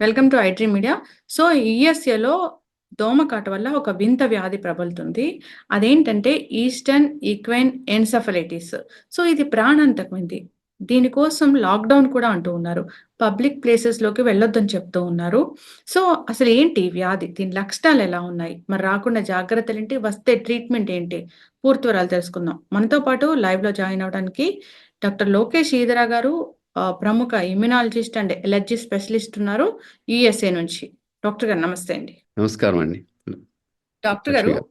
Welcome to iDream media. So, యూఎస్ఏలో దోమకాటు వల్ల ఒక వింత వ్యాధి ప్రబలుతుంది. అదేంటంటే ఈస్టర్న్ ఈక్వైన్ ఎన్సెఫలైటిస్. సో, ఇది ప్రాణాంతకమైంది. దీనికోసం లాక్‌డౌన్ కూడా అంటూ ఉన్నారు. పబ్లిక్ ప్లేసెస్‌లోకి వెళ్ళొద్దని చెప్తూ ఉన్నారు. సో, అసలేంటి ఈ వ్యాధి? దీని లక్షణాలెలా ఉన్నాయి? మరి రాకుండా జాగ్రత్తలేంటి? వస్తే ట్రీట్మెంట్ ఏంటి? పూర్తి వివరాలు తెలుసుకుందాం. మనతో పాటు లైవ్‌లో జాయిన్ అవ్వడానికి డాక్టర్ లోకేష్ ఈదర గారు ప్రముఖ ఇమ్యునాలజిస్ట్ అండ్ ఎలర్జీ స్పెషలిస్ట్ ఉన్నారు యూఎస్ఏ నుంచి. డాక్టర్ గారు నమస్తే అండి. నమస్కారం అండి. డాక్టర్ లక్ష్మి గారు, గారు.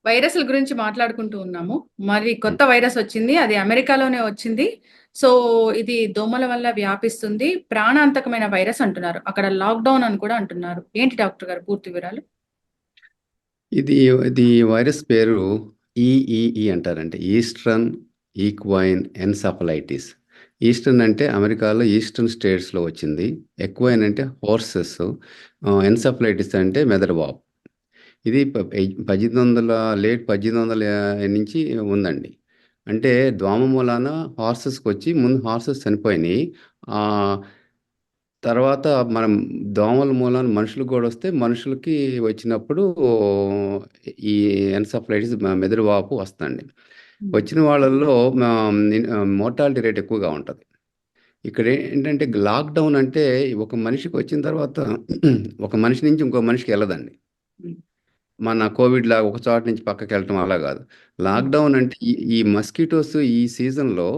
వైరస్‌ల గురించి మాట్లాడుకుంటూ ఉన్నాము. మరి కొత్త వైరస్ వచ్చింది. అది అమెరికాలోనే వచ్చింది. సో, ఇది దోమల వల్ల వ్యాపిస్తుంది. ప్రాణాంతకమైన వైరస్ అంటున్నారు. అక్కడ లాక్‌డౌన్ అని కూడా అంటున్నారు. ఏంటి డాక్టర్ గారు పూర్తి వివరాలు? ఇది ఇది వైరస్ పేరు ఈఈఈ అంటారండి. Eastern equine encephalitis. ఈస్టర్న్ అంటే అమెరికాలో ఈస్టర్న్ స్టేట్స్‌లో వచ్చింది. ఎక్వైన్ అంటే హార్సెస్. ఎన్సెఫలైటిస్ అంటే మెదడువాపు. ఇది 1800 లేట్ 1800 నుంచి ఉందండి. అంటే దోమ మూలాన హార్సెస్‌కొచ్చి ముందు హార్సెస్ చనిపోయినాయి. ఆహ్, తర్వాత మనం దోమల మూలాన మనుషులకు గూడా వస్తే, మనుషులకి వచ్చినప్పుడు ఈ ఎన్సెఫలైటిస్ మెదడు వాపు వస్తుందండి. హ్మ్. వచ్చిన వాళ్ళల్లో మోర్టాలిటీ రేట్ ఎక్కువగా ఉంటది. ఇక్కడ ఏంటంటే లాక్‌డౌన్ అంటే ఒక మనిషికి వచ్చిన తర్వాత ఒక మనిషి నుంచి ఇంకో మనిషికి ఎళ్ళదండి. హ్మ్. మన కోవిడ్‌లాగా ఒక చోట నుంచి పక్కకెళ్ళటం అలా గాదు. హ్మ్. లాక్‌డౌన్ అంటే ఈ ఈ మస్కిటోస్ ఈ సీజన్‌లో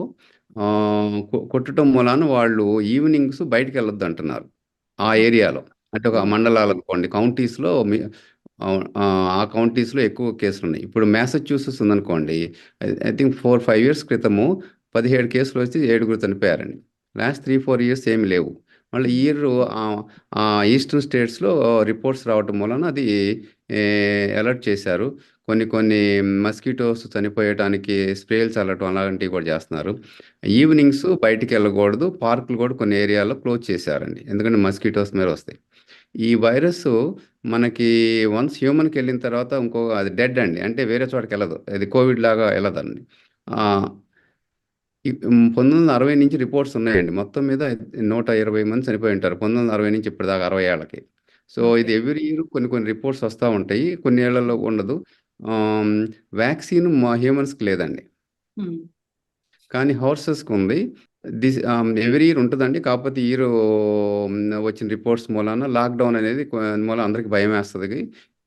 కొట్టటం మూలాన వాళ్ళు ఈవినింగ్స్ బయటికెళ్ళొద్దంటున్నారు. ఆ ఏరియాలో. అంటే ఒక హ్మ్. మండలాలనుకోండి కౌంటీస్‌లో ఆ కౌంటీస్‌లో ఎక్కువ కేసులున్నాయి. ఇప్పుడు మ్యాసచ్యూసెట్స్ ఉందనుకోండి. ఐ థింక్ 4, 5 ఇయర్స్ క్రితము 17 కేసులొచ్చి 7 చనిపోయారండి. లాస్ట్ 3, 4 ఇయర్స్ ఏమి లేవు. మళ్ళీ ఈ ఇయర్ ఈస్టర్న్ స్టేట్స్‌లో రిపోర్ట్స్ రావటం వలన అది అలర్ట్ చేశారు. కొన్ని కొన్ని మస్కిటోస్ చనిపోయటానికి స్ప్రేలు చల్లటం అలాంటివి కూడా చేస్తున్నారు. ఈవినింగ్స్ బయటికెళ్ళకూడదు. పార్కులు కూడా కొన్ని ఏరియాలో క్లోజ్ చేశారండి. ఎందుకంటే మస్కిటోస్ మీద వస్తాయి. ఈ వైరస్సు మనకి వన్స్ హ్యూమన్‌కెళ్ళిన తర్వాత అది డెడ్ అండి. అంటే వేరే చోటకెళ్ళదు. అది కోవిడ్ లాగా ఎళ్ళదండి. ఆహ్, 1960 నుంచి రిపోర్ట్స్ ఉన్నాయండి. మొత్తం మీద 120 మంది చనిపోయి ఉంటారు. 1960 నుంచి ఇప్పటిదాకా 60 ఏళ్లకి. So, okay. ఇది ఎవ్రీ ఇయర్ కొన్ని కొన్ని రిపోర్ట్స్ వస్తా ఉంటాయి. కొన్ని ఏళ్లలో ఉండదు. ఆహ్, వ్యాక్సిన్ హ్యూమన్స్‌కి లేదండి. హ్మ్. కానీ హార్సెస్‌కి ఉంది. ఎవ్రీ ఇయర్ ఉంటదండి. కాకపోతే ఈ ఇయర్ వచ్చిన రిపోర్ట్స్ మూలాన లాక్‌డౌన్ అనేది మూలాన అందరికి భయమేస్తది.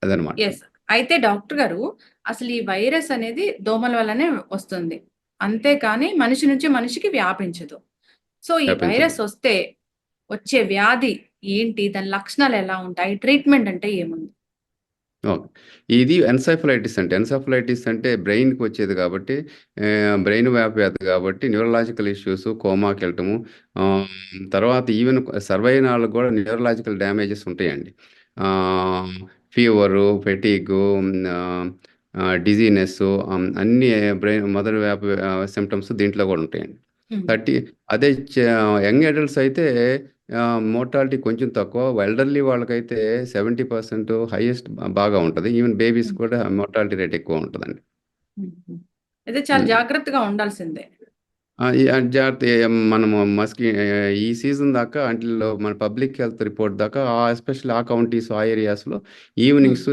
అదనమాట. యెస్. అయితే డాక్టర్ గారు, అసలు ఈ వైరస్ అనేది దోమల వల్లనే వస్తుంది. అంతేకాని మనిషి నుంచి మనిషికి వ్యాపించదు. సో, ఈ వ్యాపించదు. వైరస్ వస్తే వచ్చే వ్యాధి ఏంటి? దాని లక్షణాలు ఎలా ఉంటాయి? ట్రీట్మెంట్ అంటే ఏముంది? ఓకే. ఇది ఎన్సెఫలైటిస్ అంటే, ఎన్సెఫలైటిస్ అంటే బ్రెయిన్‌కి వచ్చేది కాబట్టి, బ్రెయిన్ వ్యాధి కాబట్టి న్యూరలాజికల్ ఇష్యూస్, కోమాకెళ్ళటము, ఆహ్, తర్వాత ఈవెన్ సర్వైవ్ అయిన వాళ్ళకి కూడా న్యూరలాజికల్ డ్యామేజెస్ ఉంటాయండి. ఆహ్, ఫీవరు, ఫెటీగు, ఆహ్, డిజీనెస్సు, అన్నీ బ్రెయిన్ మెదడు సింప్టమ్స్ దీంట్లో కూడా ఉంటాయండి. హ్మ్. 30 అదే యంగ్ అడల్ట్స్ అయితే మోర్టాలిటీ కొంచెం తక్కువ. ఎల్డర్లీ వాళ్ళకైతే 70% హైయెస్ట్ బాగా ఉంటది. ఈవెన్ బేబీస్ హ్మ్. కూడా మోర్టాలిటీ రేట్ ఎక్కువ ఉంటదండి. హుహు. అయితే చాలా హ్మ్. జాగ్రత్తగా ఉండాల్సిందే. ఈ జాగ్రత్త మనము ఈ సీజన్ దాకా అంటిల్ మన పబ్లిక్ హెల్త్ రిపోర్ట్ దాకా ఎస్పెషల్లీ ఆ కౌంటీస్, ఆ ఏరియాస్‌లో హ్మ్. ఈవినింగ్స్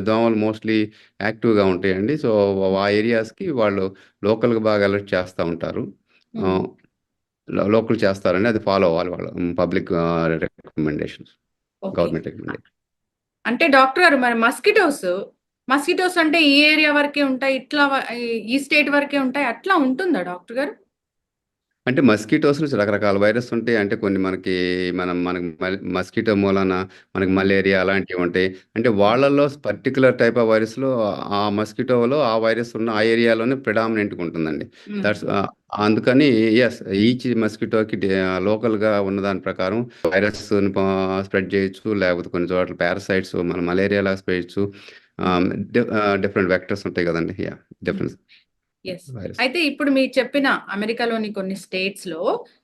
దోమలు మోస్ట్‌లీ యాక్టివ్‌గా ఉంటాయండి. సో, ఆ ఏరియాస్‌కి వాళ్ళు లోకల్‌గా బాగా అలర్ట్ చేస్తా ఉంటారు. హ్మ్. ఆహ్, లోకల్ చేస్తారండి. అది ఫాలో అవ్వాలి వాళ్ళు. Public recommendations. Okay. Government recommendation. అంటే డాక్టర్ గారు మరి మస్కిటోస్ అంటే ఈ ఏరియా వరకే ఉంటాయి. ఇట్లా ఈ స్టేట్ వరకే ఉంటాయి. అట్లా ఉంటుందా డాక్టర్ గారు? అంటే మస్కిటోస్‌లో రకరకాల వైరస్ ఉంటాయి. అంటే కొన్ని మనకి మస్కిటో మూలాన మనకి హ్మ్. మలేరియా అలాంటివి ఉంటాయి. అంటే హ్మ్. వాళ్ళలో పర్టిక్యులర్ టైప్ ఆఫ్ వైరస్‌లో ఆ మస్కిటోలో ఆ వైరస్ ఉన్న ఆ ఏరియాలోనే ప్రిడామినెంట్‌గా ఉంటుందండి. హ్మ్. దట్స్ అందుకని యెస్. ఈచ్ మస్కిటోకి లోకల్‌గా ఉన్న దాని ప్రకారం వైరస్‌ని స్ప్రెడ్ చేయొచ్చు. లేకపోతే కొన్ని చోట్ల పారాసైట్స్ మన మలేరియాలాగా స్ప్రెడ్ చేయొచ్చు. హ్మ్. ఆహ్, డిఫరెంట్ వెక్టర్స్ ఉంటాయి కదండీ! యాహ్! హ్మ్. Difference yes. వైరస్. అయితే ఇప్పుడు మీరు చెప్పిన అమెరికాలోని కొన్ని స్టేట్స్‌లో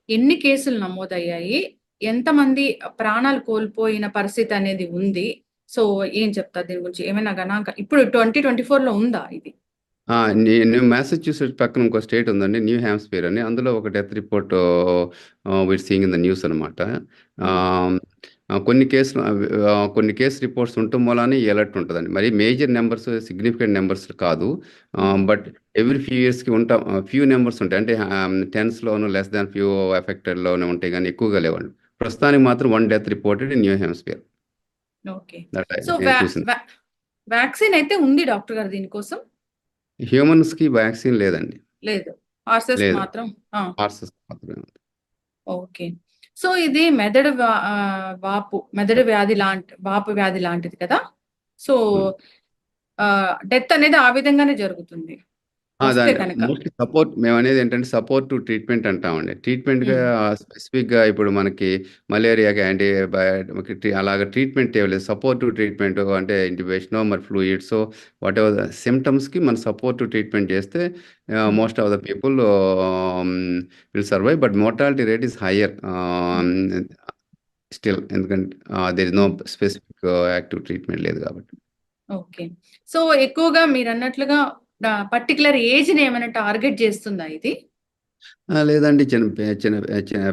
ఎన్ని కేసులు నమోదయ్యాయి? ఎంతమంది ప్రాణాలు కోల్పోయిన పరిస్థితి అనేది ఉంది? సో, ఏం చెప్తారు దీని గురించి? ఏమైనా గణాంక ఇప్పుడు 2024లో ఉందా ఇది? ఆ! న్యూ మాసచ్యూసెట్స్ పక్కన ఇంకో స్టేట్ ఉందండి. న్యూ హాంప్‌షైర్ అని. అందులో ఒక death report we're seeing in the news అనమాట. హ్మ్. ఆహ్, కొన్ని కేసు రిపోర్ట్స్ ఉండటం వలన ఈ అలర్ట్ ఉంటుందండి. మరి మేజర్ నెంబర్స్, సిగ్నిఫికెంట్ నెంబర్స్ కాదు. బట్ ఎవ్రీ ఫ్యూ ఇయర్స్‌కి ఫ్యూ నెంబర్స్ ఉంటాయి. అంటే టెన్స్‌లోను లెస్ దాన్ ఫ్యూ ఎఫెక్టెడ్‌లోనే ఉంటాయి గానీ ఎక్కువగా లేవండి. ప్రస్తుతానికి మాత్రం 1 death reported in new hemisphere. Okay. That so నేను చూసింది. వ్యాక్సిన్ అయితే ఉంది డాక్టర్ గారు దీనికోసం? హ్యూమన్స్‌కి వ్యాక్సిన్ లేదండి. లేదు. హార్సెస్‌కి లేదు. మాత్రం ఆ! హార్సెస్ మాత్రమే ఉంది. ఓకే. సో ఇది వాపు వ్యాధి లాంటిది కదా! సో, హ్మ్. డెత్ అనేది ఆ విధంగానే జరుగుతుంది. వస్తే దాన్ని కనక. మోస్ట్‌లీ మేమనేది ఏంటంటే సపోర్టివ్ ట్రీట్మెంట్ అంటామండి. ట్రీట్మెంట్‌గా హ్మ్. స్పెసిఫిక్‌గా ఇప్పుడు మనకి మలేరియాకి అలాగా ట్రీట్మెంట్ ఏమి లేదు. సపోర్టివ్ ట్రీట్మెంట్ అంటే ఇంట్యుబేషనో, మరి ఫ్లూయిడ్సో వాటెవర్ సిమ్టమ్స్‌కి మనం సపోర్టివ్ ట్రీట్మెంట్ చేస్తే most of the people will survive. But mortality rate is hire హ్మ్. స్టిల్. ఎందుకంటే దేర్ ఇస్ నో హ్మ్. స్పెసిఫిక్ యాక్టివ్ ట్రీట్మెంట్ లేదు కాబట్టి. ఓకే. సో, ఎక్కువగా మీరన్నట్లుగా పర్టిక్యులర్ ఏజ్‌ని ఏమైనా టార్గెట్ చేస్తుందా ఇది? లేదండి. చిన్న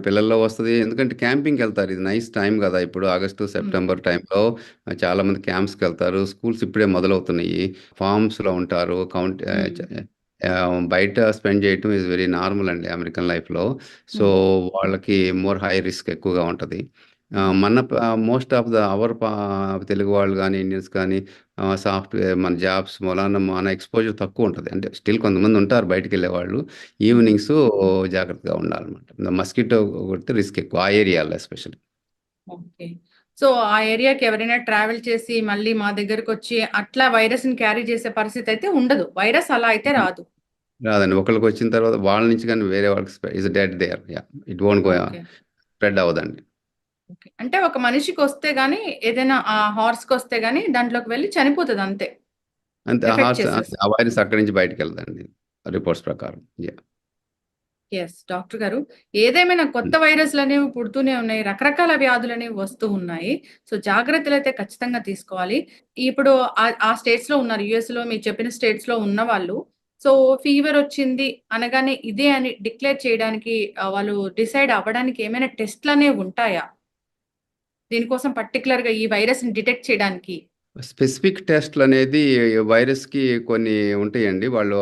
పిల్లల్లో వస్తది. ఎందుకంటే క్యాంపింగ్‌కెళ్తారు. ఇది నైస్ టైమ్ గదా! ఇప్పుడు ఆగస్టు, హ్మ్. సెప్టెంబర్ టైంలో చాలామంది క్యాంప్స్‌కెళ్తారు. స్కూల్స్ ఇప్పుడే మొదలవుతున్నాయి. ఫార్మ్స్‌లో ఉంటారు. హ్మ్. బయట స్పెండ్ చేయటం ఈజ్ వెరీ నార్మల్ అండి అమెరికన్ లైఫ్‌లో. So, hmm. వాళ్ళకి మోర్ హై రిస్క్ ఎక్కువగా ఉంటది. Hmm. Most of the our Telugu వాళ్ళు గానీ, ఇండియన్స్ కానీ సాఫ్ట్‌వేర్ మన జాబ్స్ మూలాన మన ఎక్స్‌పోజర్ తక్కువుంటది. అంటే స్టిల్ కొంతమంది ఉంటారు బయటికెళ్ళేవాళ్ళు. హ్మ్. ఈవినింగ్సు జాగ్రత్తగా ఉండాలన్నమాట. మస్కిటో కొడితే రిస్క్ ఎక్కువ. ఆ ఏరియాలో ఎస్పెషల్లీ. ఓకే. సో, ఆ ఏరియాకి ఎవరైనా ట్రావెల్ చేసి మళ్ళీ మా దగ్గరకొచ్చి అట్లా వైరస్‌ని క్యారీ చేసే పరిస్థితి అయితే ఉండదు. వైరస్ అలా అయితే రాదు. రాదండి. ఒకళ్ళకొచ్చిన తర్వాత వాళ్ళ నుంచి గాని వేరే వాళ్ళకి is dead there. Yeah! It won't okay. Spread అవ్వదండి. ఓకే. అంటే ఒక మనిషికొస్తే గాని ఏదైనా హార్స్‌కొస్తే గాని దాంట్లోకి వెళ్లి చనిపోతది అంతే. అంతే ఎఫెక్ట్ చేసేసి. ఆ వైరస్ అక్కడి నుంచి బయటికెళ్ళదండి. రిపోర్ట్స్ ప్రకారం. యాహ్! యెస్. డాక్టర్ గారు. ఏదేమైనా కొత్త హ్మ్. వైరస్‌లనేవి పుడుతూనే ఉన్నాయి. రకరకాల వ్యాధులనేవి వస్తూ ఉన్నాయి. సో, జాగ్రత్తలైతే ఖచ్చితంగా తీసుకోవాలి. ఇప్పుడు ఆ స్టేట్స్‌లో ఉన్నారు. యూఎస్‌లో మీరు చెప్పిన స్టేట్స్‌లో ఉన్నవాళ్ళు. సో, ఫీవరొచ్చింది అనగానే ఇదే అని డిక్లేర్ చేయడానికి వాళ్ళు డిసైడ్ అవ్వడానికి ఏమైనా టెస్ట్‌లనేవి ఉంటాయా? దీనికోసం పర్టిక్యులర్‌గా ఈ వైరస్‌ని డిటెక్ట్ చేయడానికి? స్పెసిఫిక్ టెస్ట్‌లనేది వైరస్‌కి కొన్ని ఉంటాయండి. వాళ్ళు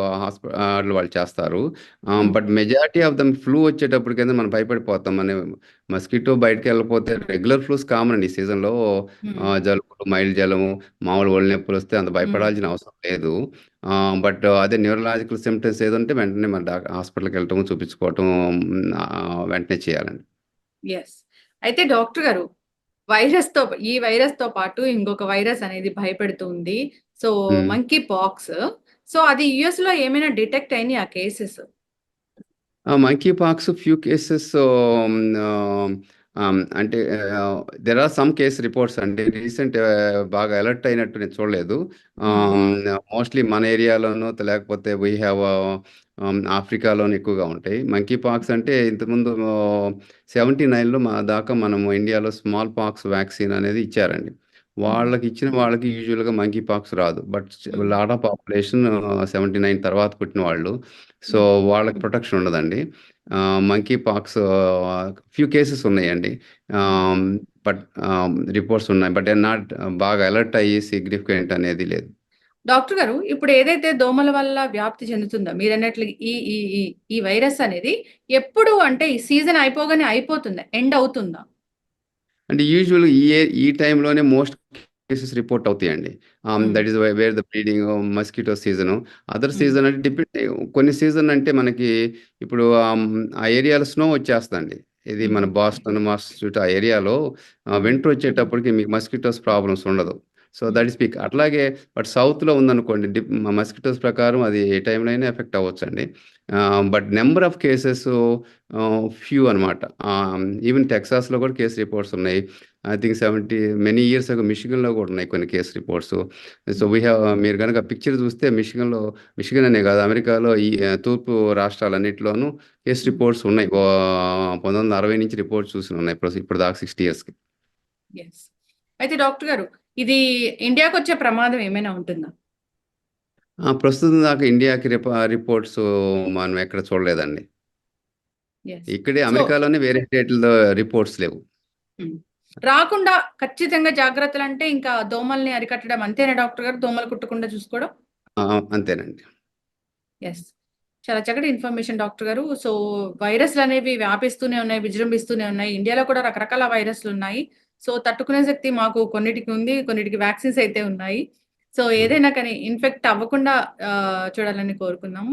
చేస్తారు. Hmm. But majority of them flu వచ్చేటప్పటికైతే మనం భయపడిపోతాం. మస్కిటో బయటికెళ్ళకపోతే రెగ్యులర్ ఫ్లూస్ కామన్ అండి ఈ సీజన్‌లో. హ్మ్. జలుబులు, మైల్డ్ జలము, మామూలు ఒళ్ళు నొప్పులొస్తే అంత హ్మ్. భయపడాల్సిన అవసరం లేదు. బట్ అదే న్యూరలాజికల్ సింప్టమ్స్ ఏదుంటే వెంటనే మన హాస్పిటల్‌కెళ్ళటం, చూపించుకోవటం వెంటనే చేయాలండి. యెస్. అయితే డాక్టర్ గారు ఈ వైరస్‌తో పాటు ఇంకొక వైరస్ అనేది భయపెడుతుంది. So, hmm. Monkey pox. So, అది యూఎస్‌లో ఏమైనా డిటెక్ట్ అయినాయా cases? Monkey pox few cases అంటే there are some case reports అండి. బాగా అలర్ట్ అయినట్టు నేను చూడలేదు. హ్మ్. మోస్ట్‌లీ మన ఏరియాలోనో లేకపోతే వీ హావ్ ఆఫ్రికాలోను ఎక్కువగా ఉంటాయి. మంకీ పాక్స్ అంటే ఇంతకుముందు 79లో మా దాకా మనము ఇండియాలో స్మాల్ పాక్స్ వ్యాక్సిన్ అనేది ఇచ్చారండి. హ్మ్. వాళ్ళకి యూజువల్‌గా మంకీ పాక్స్ రాదు. బట్ హ్మ్. లాట్ ఆఫ్ పాపులేషన్ 79 తర్వాత పుట్టిన వాళ్ళు. So, hmm. వాళ్ళకి ప్రొటెక్షన్ ఉండదండి. మంకీ పాక్స్ ఫ్యూ కేసెస్ ఉన్నాయండి. హ్మ్. ఆహ్, బట్ రిపోర్ట్స్ ఉన్నాయి. బట్ నాట్ బాగా అలర్ట్ అయ్యి సిగ్నిఫికెంట్ అనేది లేదు. డాక్టర్ గారు ఇప్పుడు ఏదైతే దోమల వల్ల వ్యాప్తి చెందుతుందో మీరన్నట్లు ఈ ఈ ఈ ఈ వైరస్ అనేది ఎప్పుడు అంటే ఈ సీజన్ అయిపోగానే అయిపోతుందా? ఎండ్ అవుతుందా? అంటే యూజువల్‌గా ఈ టైంలోనే మోస్ట్ కేసెస్ రిపోర్ట్ అవుతాయండి. హ్మ్. That is where the breeding mosquito season. Other హ్మ్. సీజన్ అంటే కొన్ని సీజన్ అంటే మనకి ఇప్పుడు ఆ ఏరియాలో స్నో వచ్చేస్తదండి. ఇది హ్మ్. మన బాస్టన్, మాసచ్యూట్ ఆ ఏరియాలో హ్మ్. వింటర్ వచ్చేటప్పటికి మీకు మస్కిటోస్ ప్రాబ్లమ్స్ ఉండదు. So, hmm. That is peak. అట్లాగే బట్ సౌత్‌లో ఉందనుకోండి మస్కిటోస్ ప్రకారం అది ఏ టైంలో అయినా ఎఫెక్ట్ అవ్వచ్చండి. But number of cases few అనమాట. ఈవెన్ టెక్సాస్‌లో కూడా కేస్ రిపోర్ట్స్ ఉన్నాయి. I think 70 many years ago మిషిగన్‌లో కూడా ఉన్నాయి కొన్ని కేస్ రిపోర్ట్స్. సో, హ్మ్. మీరు గనక పిక్చర్ చూస్తే మిషిగన్ అనే కాదు అమెరికాలో తూర్పు రాష్ట్రాలన్నిటిలోనూ కేస్ హ్మ్. రిపోర్ట్స్ ఉన్నాయి. 1960 నుంచి రిపోర్ట్స్ చూసినున్నాయి. ఇప్పటిదాకా 60 ఇయర్స్‌కి. యెస్. అయితే డాక్టర్ గారు ఇది ఇండియాకొచ్చే ప్రమాదం ఏమైనా ఉంటుందా? ప్రస్తుతం దాకా ఇండియాకి రిపోర్ట్స్ మనం ఎక్కడ చూడలేదండి. యెస్. ఇక్కడే సో అమెరికాలోనే వేరే స్టేట్‌లో రిపోర్ట్స్ లేవు. హ్మ్. రాకుండా ఖచ్చితంగా జాగ్రత్తలంటే ఇంకా దోమల్ని అరికట్టడం అంతేనా డాక్టర్ గారు? దోమలు కుట్టకుండా చూసుకోవడం? అంతేనండి. యెస్. చాలా చక్కటి ఇన్ఫర్మేషన్ డాక్టర్ గారు. సో, వైరస్‌లనేవి వ్యాపిస్తూనే ఉన్నాయి, విజృంభిస్తూనే ఉన్నాయి. ఇండియాలో కూడా రకరకాల వైరస్‌లున్నాయి. సో, తట్టుకునే శక్తి మాకు కొన్నిటికి ఉంది. కొన్నిటికి వ్యాక్సిన్స్ అయితే ఉన్నాయి. సో, హ్మ్. ఏదైనా కానీ ఇన్ఫెక్ట్ అవ్వకుండా చూడాలని కోరుకుందాము.